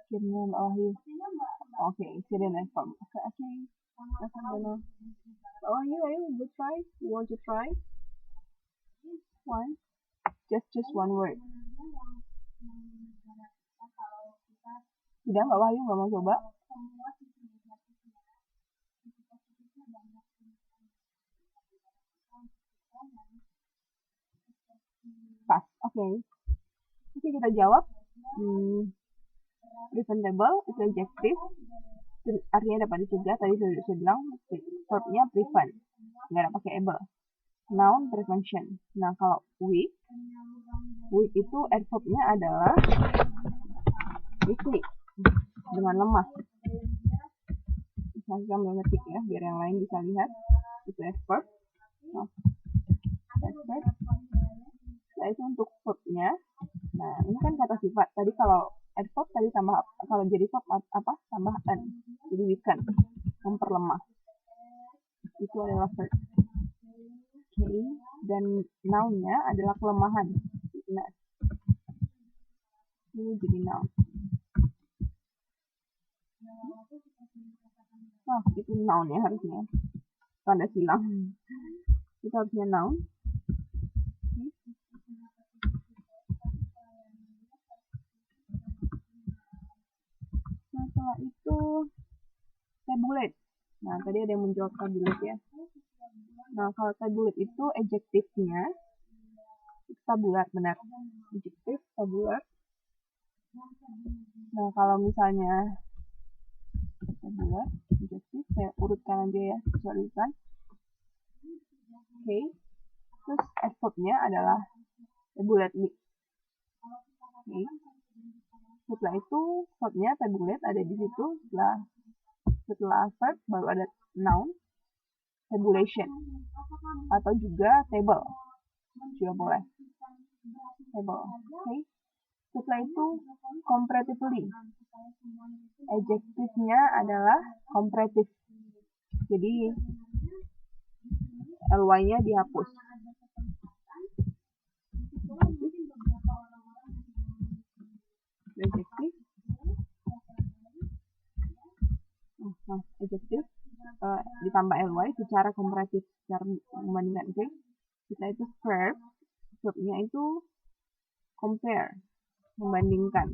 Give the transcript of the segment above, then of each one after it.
Akhirnya Mbak Wahyu. Oke, accident and form. Okay. That's not gonna. Mbak Wahyu, you try? You want to try? One. Just one word. Tidak, Mbak Wahyu nggak mau coba? Pas. Oke, kita jawab. Preventable itu adjective, artinya dapat dicegah. Tadi sudah bilang verbnya prevent, nggak ada pakai able. Noun prevention. Nah, kalau weak itu adverbnya adalah weakly, dengan lemah. Saya sambil ngetik ya, biar yang lain bisa lihat. Itu adverb. Adverb. Nah, itu untuk verbnya. Nah, ini kan kata sifat. Tadi kalau adverb tadi tambah, kalau jadi verb apa? Tambah an. Jadi weaken, memperlemah. Itu adalah verb. Oke, dan noun-nya adalah kelemahan. Nah, ini jadi noun. Nah, itu noun ya harusnya. Tanda silang. Itu harusnya noun. Nah, setelah itu tabulate. Nah, tadi ada yang menjawab tabulate ya. Nah, kalau tabulate itu adjektifnya tabular, benar. Adjektif tabular. Nah, kalau misalnya tabular, adjektif, saya urutkan aja ya, visualiskan. Oke. Terus adverbnya adalah tabulately. Oke. Setelah itu verbnya tabulate ada di situ. Setelah verb baru ada noun, tabulation, atau juga table juga boleh. Table. Oke. Setelah itu comparatively. Adjektifnya adalah comparative. Jadi ly-nya dihapus. Adjektif. Adjektif ditambah ly secara komparatif, secara membandingkan. Okay? Setelah itu verb. Verbnya itu compare, membandingkan.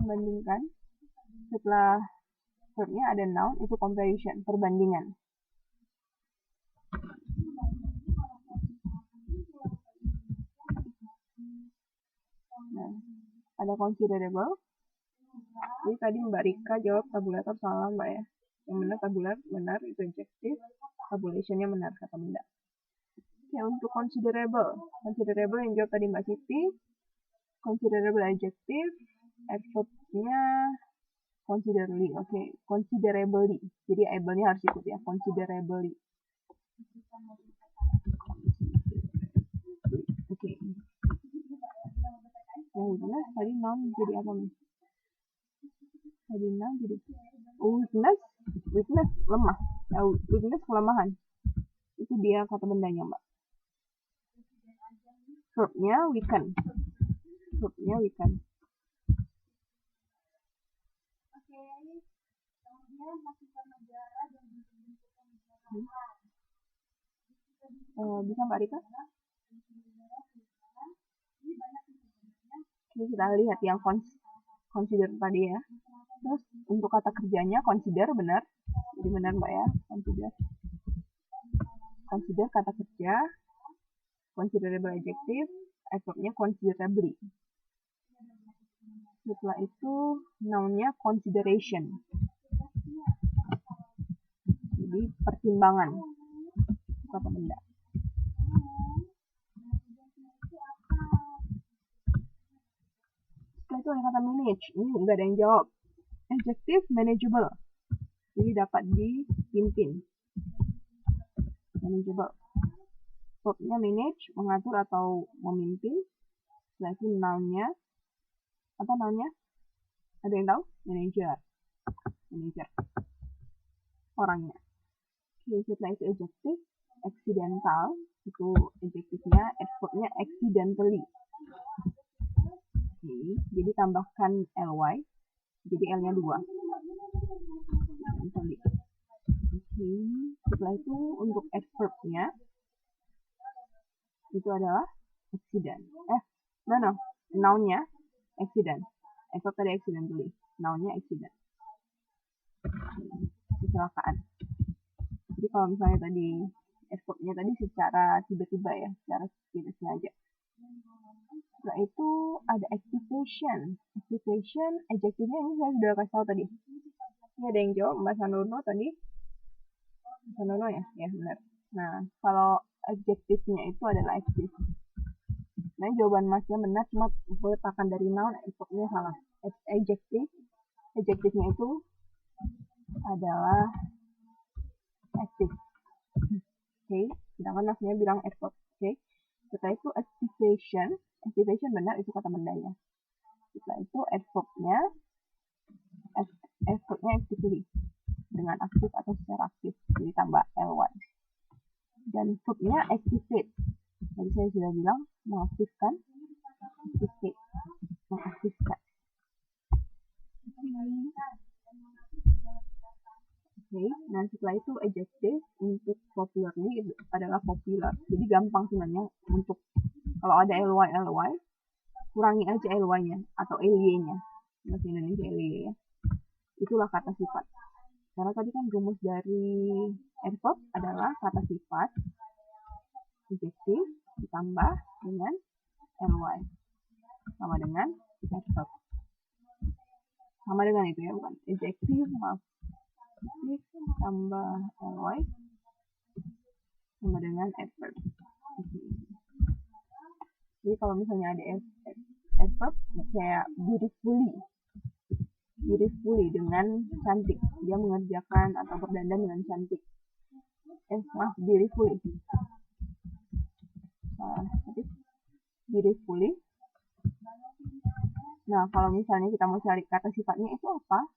Membandingkan. Setelah verbnya ada noun, itu comparison, perbandingan. Nah, ada considerable. Jadi tadi Mbak Rika jawab tabulator salah Mbak ya. Yang benar tabular, benar, itu adjektif. Tabulationnya benar, kata Bunda. Oke, untuk considerable. Considerable yang jawab tadi Mbak Siti. Considerable adjective. Adverbnya considerably. Oke, considerably. Jadi able-nya harus ikut ya, considerably. Oke. Yang weakness tadi noun jadi apa nih? Tadi noun jadi weakness lemah. Weakness kelemahan. Itu dia kata bendanya Mbak. Verbnya weaken. Verbnya weaken. Bisa Mbak Rika? Oke, kita lihat yang consider tadi ya. Terus untuk kata kerjanya consider, benar. Jadi benar Mbak ya, consider. Consider kata kerja. Considerable adjective. Adverbnya considerably. Setelah itu noun-nya consideration. Jadi pertimbangan. Kata benda. Setelah itu ada kata manage. Ini nggak ada yang jawab. Adjective manageable. Jadi dapat dipimpin. Manageable. Verbnya manage, mengatur atau memimpin. Setelah itu noun-nya. Apa noun-nya? Ada yang tahu? Manager. Orangnya. Oke, setelah itu adjective. Accidental. Itu adjektifnya, adverbnya accidentally. Oke, jadi tambahkan ly, jadi L-nya 2. Oke, setelah itu untuk adverb-nya itu adalah accident. Noun-nya accident. Adverb tadi accident dulu. Noun-nya accident. Kecelakaan. Jadi kalau misalnya tadi adverb-nya tadi secara tiba-tiba ya, secara tidak sengaja. Setelah itu ada activation. Activation, adjektifnya ini saya sudah kasih tahu tadi. Ini ada yang jawab, Mbak Sanono tadi. Sanono ya? Ya benar. Nah, kalau adjektifnya itu adalah active. Nah, jawaban Masnya benar, cuma peletakan dari noun, adverbnya salah. Adjektifnya itu adalah active. Oke, sedangkan Masnya bilang adverb. Oke, setelah itu activation benar, itu kata bendanya. Setelah itu adverbnya actively, dengan aktif atau secara aktif, jadi tambah ly. Dan verbnya activate, tadi saya sudah bilang mengaktifkan, mengaktifkan. Oke, nah setelah itu adjective untuk popularly itu adalah popular. Jadi gampang sebenarnya untuk kalau ada ly, kurangi aja ly-nya atau ly-nya. Bahasa Indonesia ly ya. Itulah kata sifat. Karena tadi kan rumus dari adverb adalah kata sifat adjective ditambah dengan ly sama dengan adverb. Sama dengan itu ya, bukan adjective tambah ly sama dengan adverb. Jadi kalau misalnya ada adverb kayak beautifully dengan cantik, dia mengerjakan atau berdandan dengan cantik. Beautifully. Beautifully. Nah, kalau misalnya kita mau cari kata sifatnya itu apa?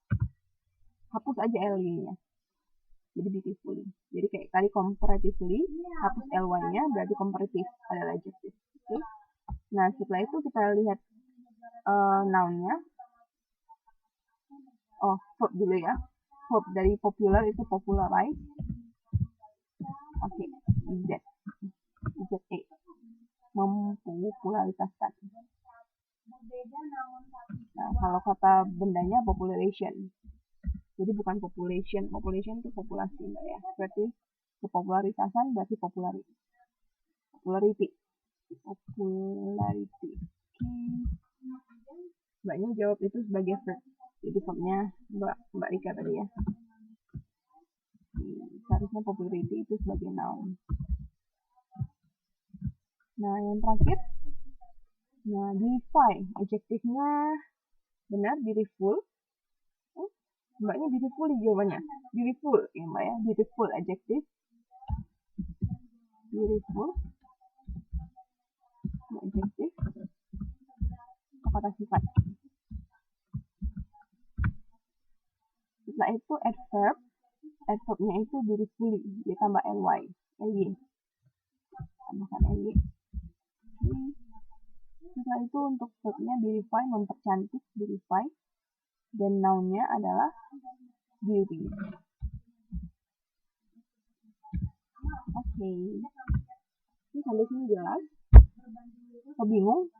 Hapus aja ly-nya. Jadi beautifully. Jadi kayak tadi comparatively, hapus ly-nya berarti comparative adalah adjective. Oke. Nah, setelah itu kita lihat noun-nya. Verb dulu ya. Verb dari popular itu popularize. Oke, Z. Mempopularitaskan. Nah, kalau kata bendanya population. Jadi bukan population itu populasi Mbak ya. Berarti kepopularitasan berarti popularity. Mbaknya jawab itu sebagai verb. Jadi verbnya Mbak Rika tadi ya. Seharusnya popularity itu sebagai noun. Nah, yang terakhir, beautify. Adjektifnya benar, beautiful. Mbaknya beautiful jawabannya. Beautiful ya Mbak ya. Beautiful adjektif. Beautiful adjektif. Kata sifat. Setelah itu adverb. Adverbnya itu beautifully. Dia tambah ly. Tambahkan ly. Setelah itu untuk verbnya beautify, mempercantik, beautify. Dan noun-nya adalah beauty. Oke. Ini sampai sini jelas? Bingung?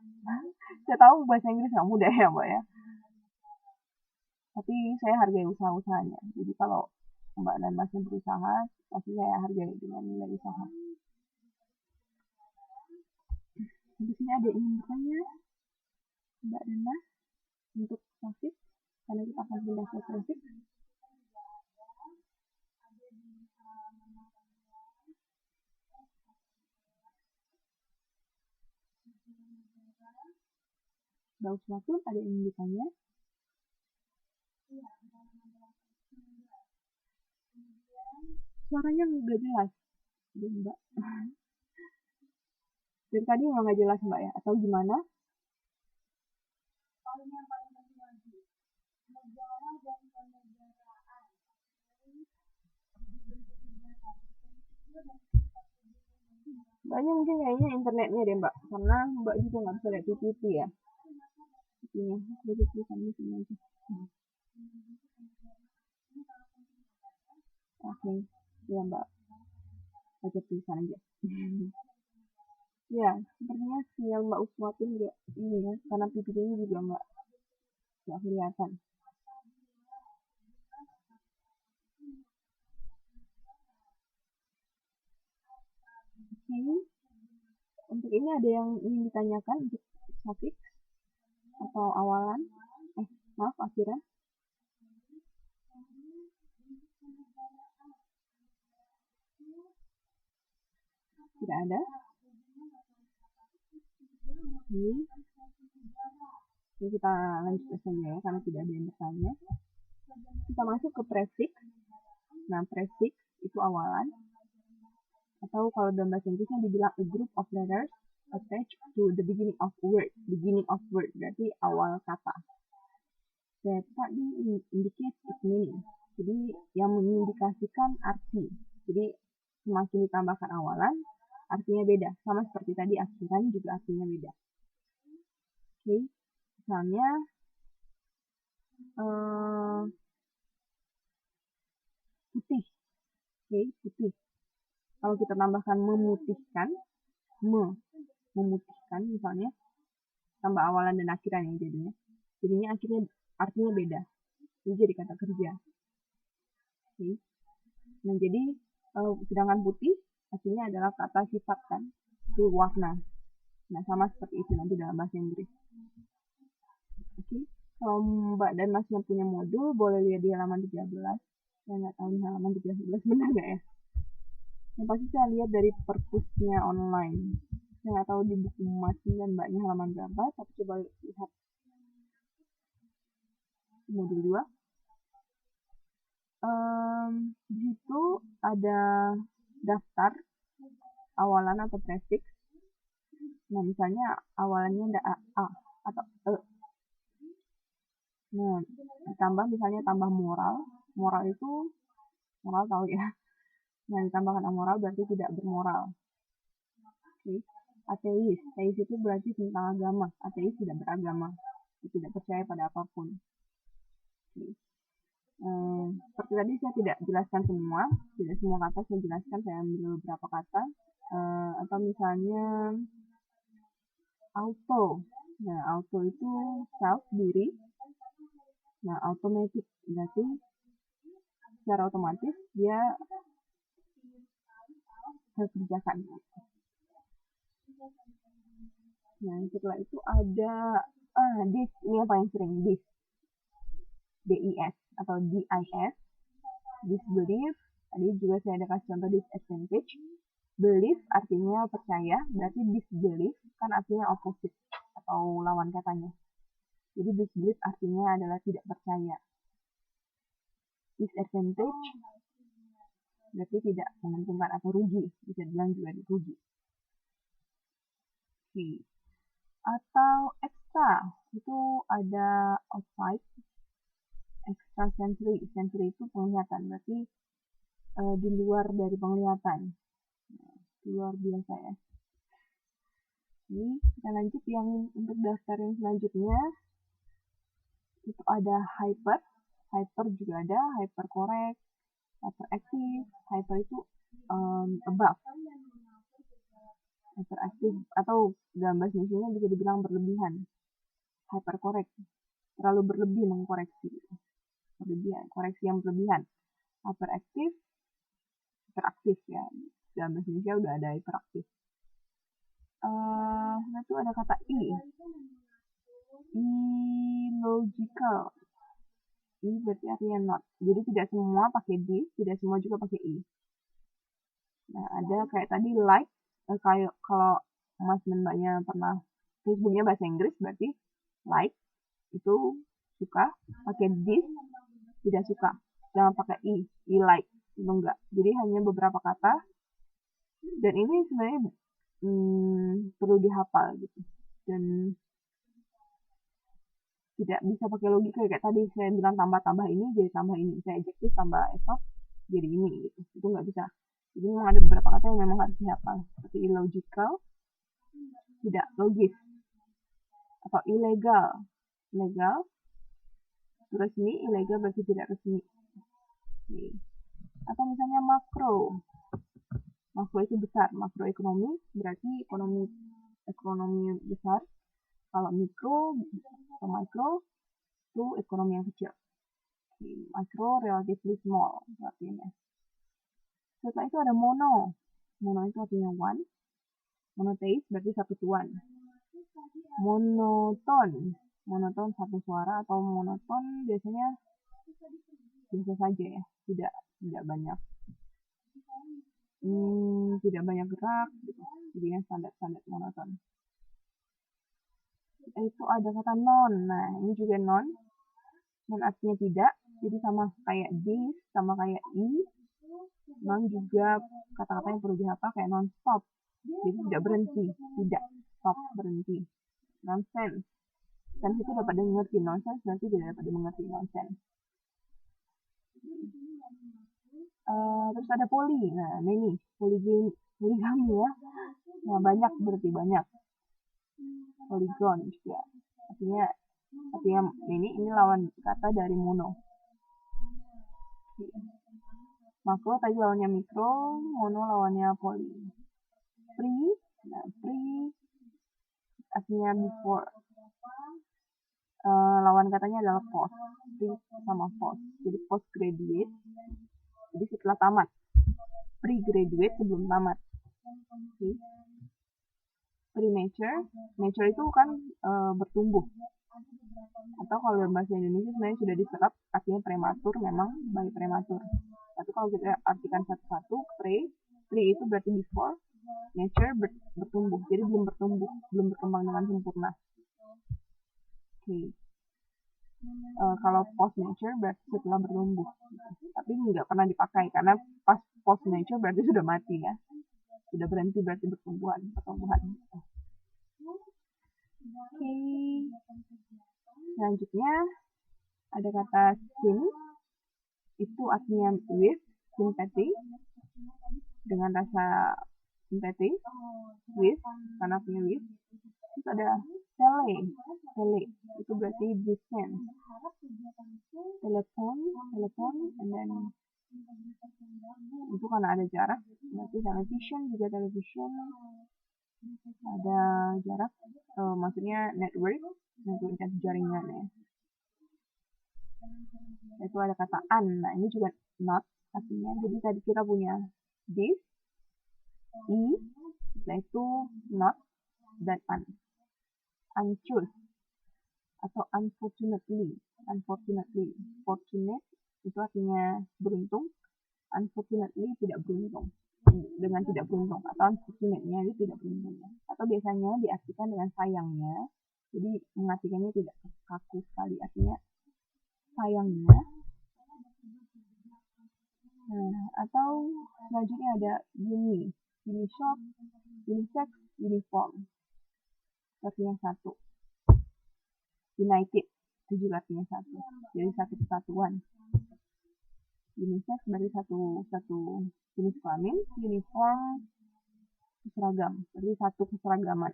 Saya tahu bahasa Inggris nggak mudah ya Mbak ya. Tapi saya hargai usaha-usahanya. Jadi kalau Mbak dan Masnya berusaha, pasti saya hargai dengan nilai usaha. Di sini ada yang ingin bertanya, Mbak dan Mas, untuk pasif, karena kita akan pindah ke pasif. Mbak Uswatun, ada yang ingin ditanya? Suaranya nggak jelas, Mbak. Dari tadi nggak jelas Mbak ya, atau gimana? Mbaknya mungkin kayaknya internetnya deh Mbak, karena Mbak juga nggak bisa lihat PPT ya. Sepertinya baca tulisan di sini aja. Oke, ya Mbak, baca tulisan aja. Ya, sepertinya sinyal Mbak Uswatun juga ini ya, karena PPT-nya juga nggak kelihatan. Oke, untuk ini ada yang ingin ditanyakan untuk suffix atau awalan? Maaf, akhiran. Tidak ada. Oke, kita lanjut saja ya, karena tidak ada yang bertanya. Kita masuk ke prefix. Nah, prefix itu awalan. Atau kalau dalam bahasa Inggrisnya dibilang a group of letters attached to the beginning of word. Beginning of word berarti awal kata. That partly indicates its meaning. Jadi yang mengindikasikan arti. Jadi semakin ditambahkan awalan, artinya beda. Sama seperti tadi akhiran juga artinya beda. Oke, misalnya putih. Oke, putih. Kalau kita tambahkan memutihkan, memutihkan misalnya, tambah awalan dan akhiran ya jadinya. Jadinya akhirnya artinya beda. Ini jadi kata kerja. Oke. Nah, jadi sedangkan putih artinya adalah kata sifat kan, itu warna. Nah, sama seperti itu nanti dalam bahasa Inggris. Oke. Kalau Mbak dan Masnya punya modul, boleh lihat di halaman 13. Saya nggak tahu di halaman 13 benar nggak ya? Yang pasti saya lihat dari perpusnya online. Saya nggak tahu di buku Masnya dan Mbaknya halaman berapa, tapi coba lihat modul 2. Di situ ada daftar awalan atau prefix. Nah, misalnya awalannya ada A atau E. Nah, ditambah misalnya tambah moral. Moral itu, moral tahu ya. Nah, ditambahkan amoral berarti tidak bermoral. Oke. Ateis. Ateis itu berarti tentang agama. Ateis tidak beragama. Tidak percaya pada apapun. Oke. Seperti tadi saya tidak jelaskan semua. Tidak semua kata saya jelaskan. Saya ambil beberapa kata. Atau misalnya auto. Nah, auto itu self, diri. Nah, automatic berarti secara otomatis dia terkerjakan. Nah, setelah itu ada this, ini yang paling sering, this, DIS atau DIS, disbelief. Tadi juga saya ada kasih contoh disadvantage. Belief artinya percaya, berarti disbelief kan artinya opposite atau lawan katanya. Jadi disbelief artinya adalah tidak percaya. Disadvantage berarti tidak menguntungkan atau rugi, bisa dibilang juga rugi. Oke. Atau extra, itu ada outside, extra sensory. Sensory itu penglihatan, berarti di luar dari penglihatan. Nah, luar biasa ya. Ini kita lanjut yang untuk daftar yang selanjutnya. Itu ada hyper. Hyper juga ada, hyper correct, hyperactive. Hyper itu above. Hyperactive atau dalam bahasa Indonesia bisa dibilang berlebihan. Hyper correct, terlalu berlebih mengkoreksi. Berlebihan, koreksi yang berlebihan. Hyperactive, hiperaktif ya. Dalam bahasa Indonesia udah ada hiperaktif. Nah itu ada kata illogical. I berarti artinya not. Jadi tidak semua pakai D, tidak semua juga pakai I. Nah ada kayak tadi like, kayak kalau Mas dan Mbaknya pernah Facebooknya bahasa Inggris berarti like itu suka, pakai this tidak suka. Jangan pakai I like itu enggak. Jadi hanya beberapa kata dan ini sebenarnya perlu dihafal gitu. Dan tidak bisa pakai logika kayak tadi saya bilang tambah ini jadi tambah ini, saya adjektif tambah adverb jadi ini gitu. Itu nggak bisa. Jadi memang ada beberapa kata yang memang harus dihafal seperti illogical, tidak logis, atau illegal, legal, resmi, ilegal berarti tidak resmi. Oke. Atau misalnya makro. Makro itu besar, makroekonomi berarti ekonomi besar. Kalau mikro atau micro itu ekonomi yang kecil. Oke. Micro relatively small artinya. Setelah itu ada mono. Mono itu artinya one. Monotheist berarti satu tuan. Monoton. Monoton satu suara atau monoton biasanya biasa saja ya, tidak banyak tidak banyak gerak gitu. Jadinya standar monoton. Itu ada kata non. Nah, ini juga non. Non artinya tidak. Jadi sama kayak this, sama kayak i. Non juga kata-kata yang perlu dihafal kayak non stop. Jadi tidak berhenti, tidak stop berhenti. Nonsense. Sense itu dapat dimengerti, nonsense berarti tidak dapat dimengerti, nonsense. Terus ada poli. Nah, ini poligami ya. Nah, banyak berarti banyak. Polygon juga. Artinya ini lawan kata dari mono. Makro tadi lawannya mikro, mono lawannya poli. Pre, nah pre artinya before. Lawan katanya adalah post. Pre sama post. Jadi post graduate. Jadi setelah tamat. Pre-graduate sebelum tamat. Okay. Premature. Mature itu kan bertumbuh. Atau kalau dalam bahasa Indonesia sebenarnya sudah diserap, artinya prematur, memang by prematur. Tapi kalau kita artikan satu-satu, pre itu berarti before, mature bertumbuh. Jadi belum bertumbuh, belum berkembang dengan sempurna. Oke. Kalau post mature berarti setelah bertumbuh. Tapi nggak pernah dipakai karena pas post mature berarti sudah mati ya. Sudah berhenti berarti pertumbuhan. Oke. Selanjutnya ada kata syn. Itu artinya with, sympathy. Dengan rasa simpati. With, karena artinya with. Terus ada tele. Itu berarti distance. Telepon, and then itu karena ada jarak. Berarti television juga television. Ada jarak, maksudnya network jaringan ya. Itu ada kata an. Nah, ini juga not artinya. Jadi tadi kita punya this, i, setelah itu not, dan an. Unchoose atau unfortunately. Fortunate itu artinya beruntung. Unfortunately tidak beruntung. Dengan tidak beruntung atau unfortunate-nya itu tidak beruntung. Atau biasanya diartikan dengan sayangnya. Jadi mengartikannya tidak kaku sekali, artinya sayangnya. Nah, atau selanjutnya ada unishop, unisex, uniform. Artinya satu. United itu juga artinya satu. Jadi satu kesatuan. Unisex berarti satu jenis kelamin. Uniform seragam, berarti satu keseragaman.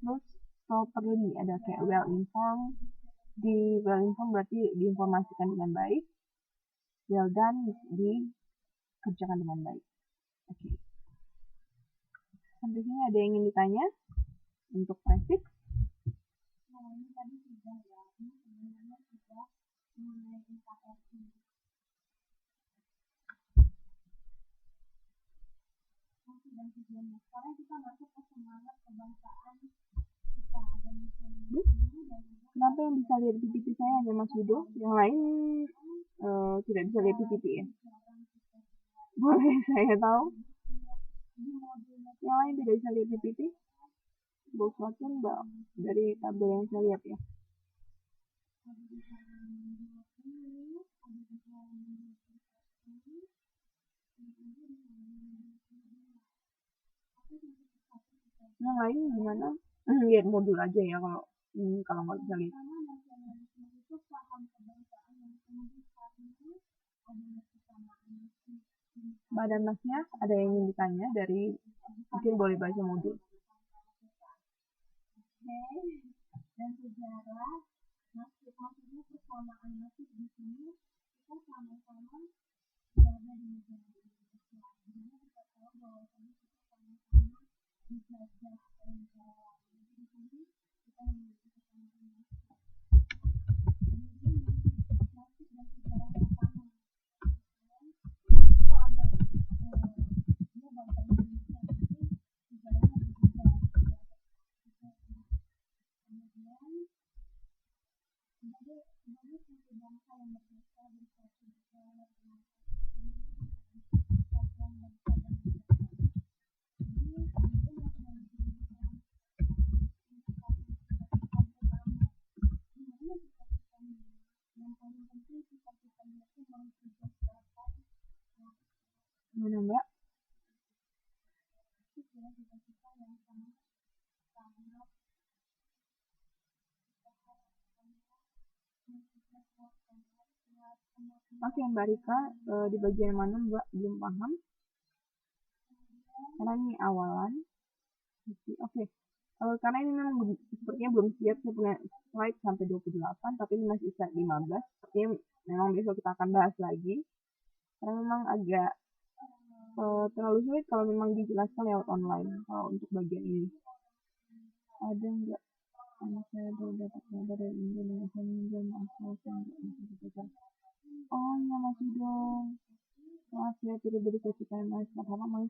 Terus properly ada kayak well informed. Di well informed berarti diinformasikan dengan baik. Well done dikerjakan dengan baik. Oke. Sampai sini ada yang ingin ditanya untuk prefix? Ini tadi sudah ya. Ini sebenarnya sudah mulai interaksi. Dan tujuannya. Sekarang kita masuk ke semangat kebangsaan. Kita ada misalnya. Kenapa yang bisa lihat PPT saya hanya Mas Yudo? Yang lain tidak bisa lihat PPT ya? Boleh saya tahu? Yang lain tidak bisa lihat PPT? Box makin dari tabel yang saya lihat ya. Yang lain gimana? Lihat modul aja ya kalau nggak bisa lihat. Badan masnya ada yang ingin ditanya dari mungkin boleh baca modul. Mana Mbak? Oke, Mbak Rika, di bagian mana Mbak belum paham? Karena ini awalan. Oke, karena ini memang sepertinya belum siap, saya punya slide sampai 28, tapi ini masih slide 15. Sepertinya memang besok kita akan bahas lagi. Karena memang agak terlalu sulit kalau memang dijelaskan lewat online, kalau untuk bagian ini. Ada nggak anak saya dapat kabar dari Indonesia minjam asal saya? Oh iya masih dong. Maaf ya turut berduka cita Mas. Apa Mas?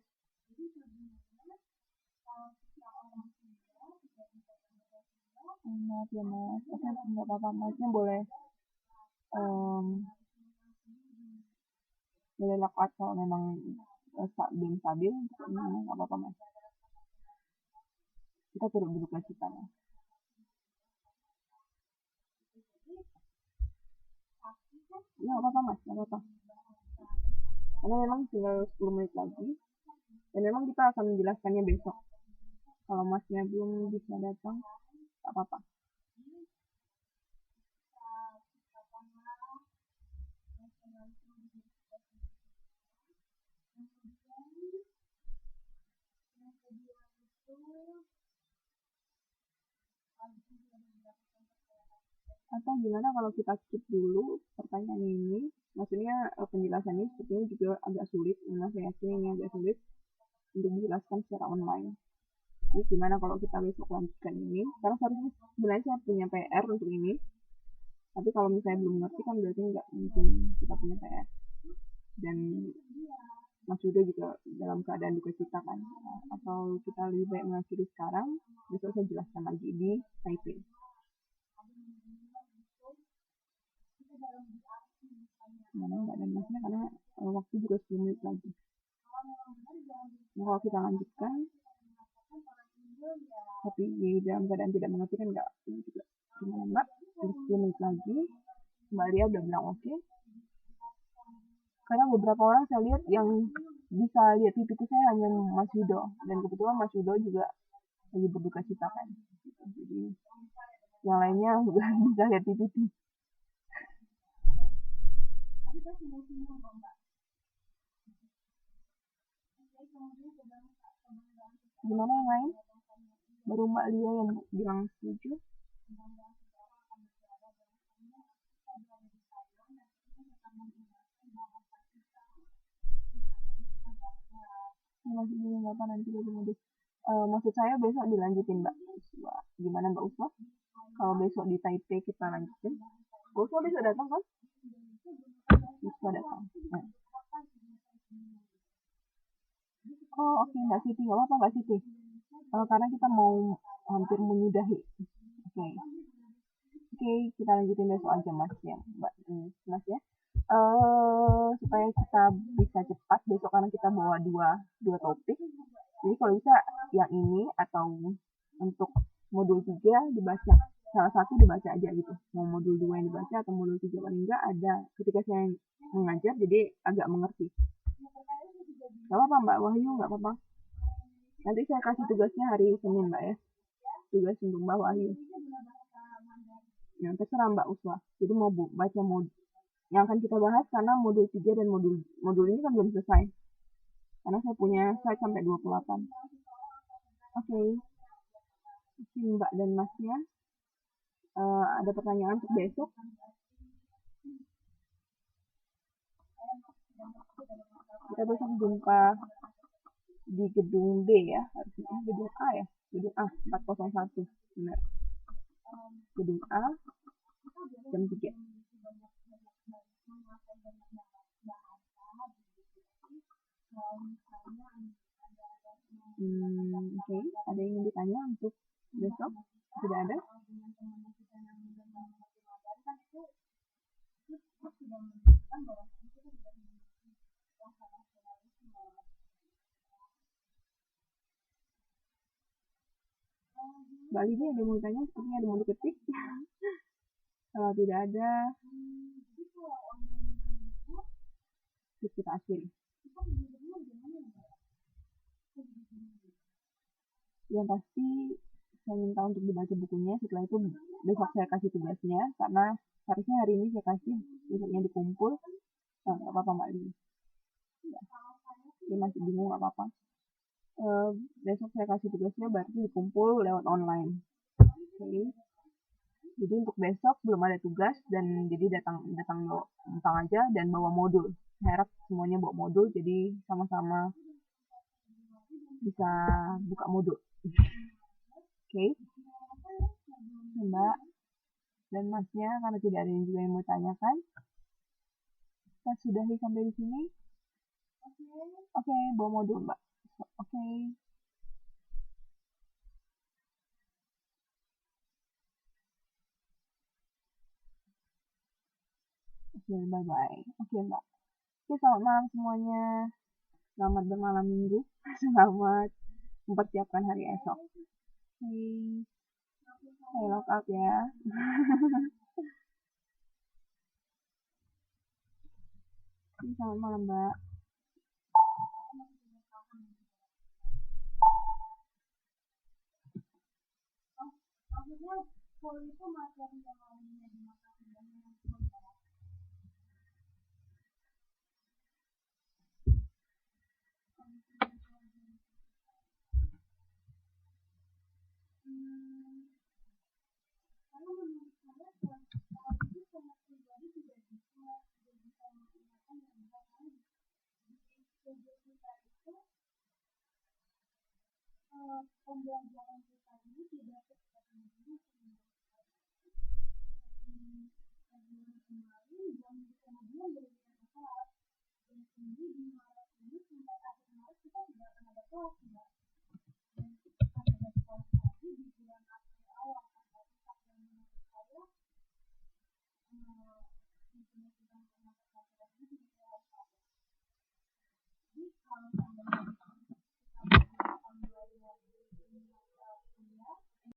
Maaf ya Mas. Oke nggak apa-apa Masnya boleh boleh lakukan kalau memang belum stabil nggak apa-apa Mas. Kita turut berduka cita Mas. Ya nggak apa-apa Mas, nggak apa-apa. Karena memang tinggal 10 menit lagi. Dan memang kita akan menjelaskannya besok. Kalau Masnya belum bisa datang, nggak apa-apa. Atau gimana kalau kita skip dulu pertanyaan ini? Maksudnya penjelasannya sepertinya juga agak sulit. Memang saya yakin ini agak sulit untuk dijelaskan secara online. Jadi gimana kalau kita besok lanjutkan ini? Karena sebenarnya saya punya PR untuk ini. Tapi kalau misalnya belum ngerti kan berarti nggak mungkin kita punya PR. Dan Mas Yudo juga dalam keadaan duka cita kan. Atau kita lebih baik mengakhiri sekarang, besok saya jelaskan lagi di Taipei. Mana Mbak dan Masnya karena waktu juga 10 menit lagi. Nah, kalau kita lanjutkan, tapi dalam keadaan tidak mengerti kan nggak juga. Gimana Mbak? 10 menit lagi, Mbak Lia udah bilang oke. Karena beberapa orang saya lihat yang bisa lihat PPT saya hanya Mas Yudo. Dan kebetulan Mas Yudo juga lagi berduka cita kan. Jadi yang lainnya juga bisa lihat PPT. Gimana yang lain? Baru Mbak Lia yang bilang setuju. Masih belum apa nanti lebih mudah. Maksud saya besok dilanjutin Mbak Uswa. Gimana Mbak Uswa? Kalau besok di Taipei kita lanjutin. Mbak Uswa besok datang kan? Uswa datang. Nah. Oh oke Mbak Siti, nggak apa-apa Mbak Siti. Karena kita mau hampir menyudahi. Oke, kita lanjutin besok aja Mas ya, Mbak Mas ya. Supaya kita bisa cepat besok karena kita bawa dua topik. Jadi kalau bisa yang ini atau untuk modul 3 dibaca. Salah satu dibaca aja gitu. Mau modul 2 yang dibaca atau modul 3 paling enggak ada ketika saya mengajar jadi agak mengerti. Gak apa-apa Mbak Wahyu, gak apa-apa. Nanti saya kasih tugasnya hari Senin Mbak ya. Tugas untuk Mbak Wahyu. Yang terserah Mbak Uswa. Jadi mau baca modul yang akan kita bahas karena modul 3 dan modul ini kan belum selesai. Karena saya punya slide sampai 28. Oke. Mbak dan Masnya. Ada pertanyaan untuk besok? Kita besok jumpa di gedung B ya, harusnya gedung A ya, gedung A 401, benar. Gedung A jam 3. Oke. Ada yang ingin ditanya untuk besok? Tidak ada? Mbak Lidi ada yang mau ditanya? Sepertinya ada yang mau diketik. Kalau tidak ada, kita akhiri. Yang pasti saya minta untuk dibaca bukunya, setelah itu besok saya kasih tugasnya, karena harusnya hari ini saya kasih, besoknya dikumpul. Nah, nggak apa-apa Mbak Lidi. Ya. Dia masih bingung, nggak apa-apa. Besok saya kasih tugasnya berarti dikumpul lewat online. Oke. Jadi untuk besok belum ada tugas, dan jadi datang aja dan bawa modul. Saya harap semuanya bawa modul, jadi sama-sama bisa buka modul. Oke. Mbak dan Masnya, karena tidak ada yang juga yang mau tanyakan, kita sudahi sampai di sini. Oke, bawa modul Mbak. Oke. Oke, bye-bye. Oke Mbak. Oke, selamat malam semuanya. Selamat bermalam minggu. Selamat mempersiapkan hari esok. Oke. Saya log out ya. Selamat malam Mbak. Maksudnya full itu materi yang lainnya dimakan dan yang full ya? Kalau menurut saya kalau itu sangat pribadi tidak bisa menggunakan yang lain. Di studio kita itu pembelajaran kita ini tidak seperti kemarin dan kemudian dari kelas dan ini di Maret ini sampai akhir Maret kita tidak akan ada kelas ya. Dan akan ada kelas lagi di bulan April awal tanggal 4 dan menurut saya mungkin kita pernah